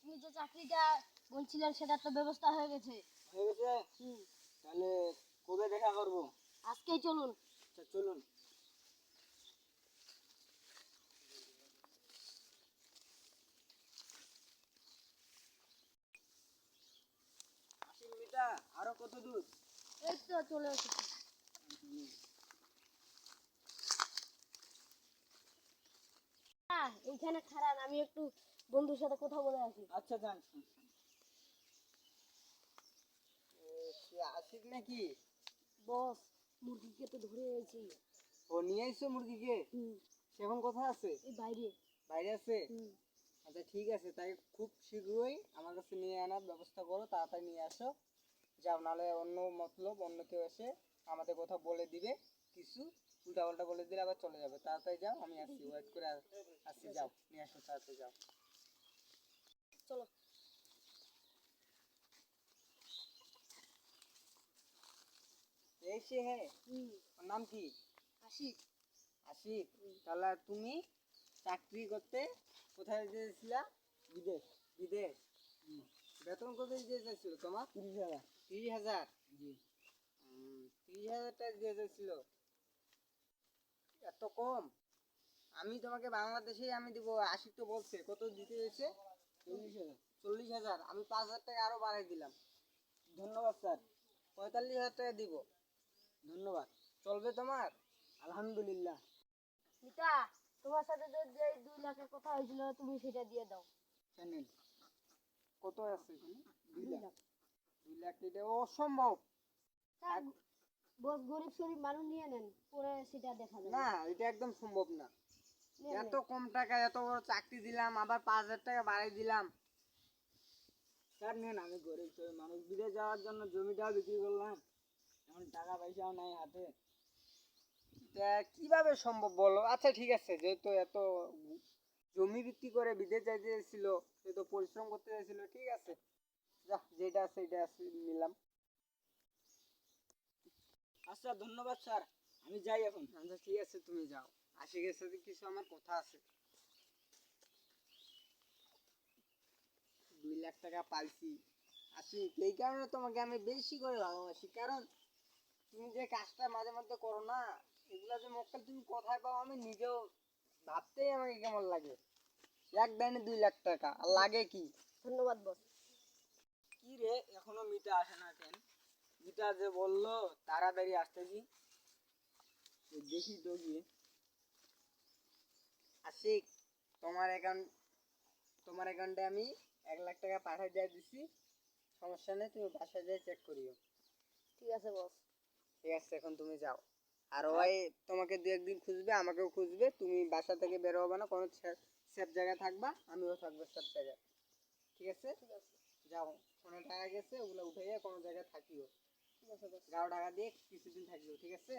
আপনি যে চাকরিটা বলছিলেন সেটার তো ব্যবস্থা হয়ে গেছে। হয়ে গেছে? তাহলে কবে দেখা করবো? আজকেই চলুন। আচ্ছা চলুন। আশিক মিতা, আরো কত দূর? এই তো চলে এসেছি। এইখানে খারাপ, আমি একটু বন্ধুর সাথে কথা বলে আসি। আচ্ছা যান। সে আশিক নাকি? বস, মুরগিকে তো ধরে এসেছি। ও নিয়ে এসছো মুরগিকে? সে এখন কোথায় আছে? এই বাইরে। বাইরে আছে? আচ্ছা ঠিক আছে, তাই খুব শীঘ্রই আমার কাছে নিয়ে আনার ব্যবস্থা করো, তাড়াতাড়ি নিয়ে আসো। যাও, নাহলে অন্য মতলব অন্য কেউ এসে আমাদের কথা বলে দিবে, কিছু উল্টাপাল্টা বলে দিলে আবার চলে যাবে। তাড়াতাড়ি যাও, আমি আসছি, ওয়েট করে আসছি। যাও নিয়ে আসো, তাড়াতাড়ি যাও। চলো। এই সে, হ্যাঁ। ওর নাম কি? আশিক। আশিক? তাহলে তুমি চাকরি করতে কোথায় গিয়েছিলা? বিদেশ। বিদেশ? বেতন কত দিতে চাইছিল তোমার? 30,000। 30,000? জি। 30,000 টাকা দিয়ে চাইছিল, এত কম? আমি তোমাকে বাংলাদেশেই আমি দিব। আশিক তো বলছে কত দিতে চাইছে? 40,000। 40,000? আমি 5,000 টাকা আরো বাড়াই দিলাম। ধন্যবাদ স্যার। 45,000 টাকা দিব। ধন্যবাদ। চলবে তোমার? আলহামদুলিল্লাহ। মিতা, তোমার সাথে যে 2 লাখের কথা হয়েছিল তুমি সেটা দিয়ে দাও। চ্যানেল কত আছে এখানে? 2 2 লাখ। লাখ। 2 লাখ? এটা অসম্ভব। স্যার, বস গরিব শরীফ মানুষ নিয়ে নেন, পরে সেটা দেখা যাবে। না, এটা একদম সম্ভব না। নেন, এত নেন। কম টাকা, এত বড় চাকরি দিলাম, আবার 5,000 টাকা বাড়াই দিলাম। স্যার নেন, আমি গরিব শরীফ মানুষ, বিদেশ যাওয়ার জন্য জমিটাও বিক্রি করলাম, এখন টাকা পয়সাও নাই হাতে। এটা কিভাবে সম্ভব বলো? আচ্ছা ঠিক আছে, যেহেতু এত জমি বিক্রি করে বিদেশ যাইতে ছিল, সে তো পরিশ্রম করতে চাইছিল, ঠিক আছে, যা যেটা আছে এটা আছে নিলাম। আচ্ছা ধন্যবাদ স্যার, আমি যাই এখন। আচ্ছা ঠিক আছে, তুমি যাও। আশিকের সাথে কিছু আমার কথা আছে। 2 লাখ টাকা পাইছি আশিক, এই কারণে তোমাকে আমি বেশি করে ভালোবাসি, কারণ তুমি যে কাজটা মাঝে মধ্যে করো না, এগুলা যে মক্কেল তুমি কোথায় পাও আমি নিজেও ভাবতেই আমাকে কেমন লাগে। এক ডাইনে 2 লাখ টাকা, আর লাগে কি? ধন্যবাদ বস। কি রে, এখনো মিতা আসে না কেন? মিতা যে বললো তাড়াতাড়ি আসতেছি, দেখি তো গিয়ে। আশিক, তোমার অ্যাকাউন্ট, তোমার অ্যাকাউন্টে আমি 1 লাখ টাকা পাঠিয়ে দিয়ে দিছি, সমস্যা নেই, তুমি বাসায় যেয়ে চেক করিও। ঠিক আছে বস। ঠিক আছে, এখন তুমি যাও। আর ওই তোমাকে 2 একদিন খুঁজবে, আমাকেও খুঁজবে, তুমি বাসা থেকে বের হবে না, কোনো সেফ জায়গায় থাকবা, আমিও থাকবো সেফ জায়গায়। ঠিক আছে? ঠিক আছে। যাও, ফোনে টাকা গেছে, ওগুলো উঠাইয়া কোনো জায়গায় থাকিও। ঠিক আছে বস। গাও টাকা দিয়ে কিছুদিন থাকিও, ঠিক আছে?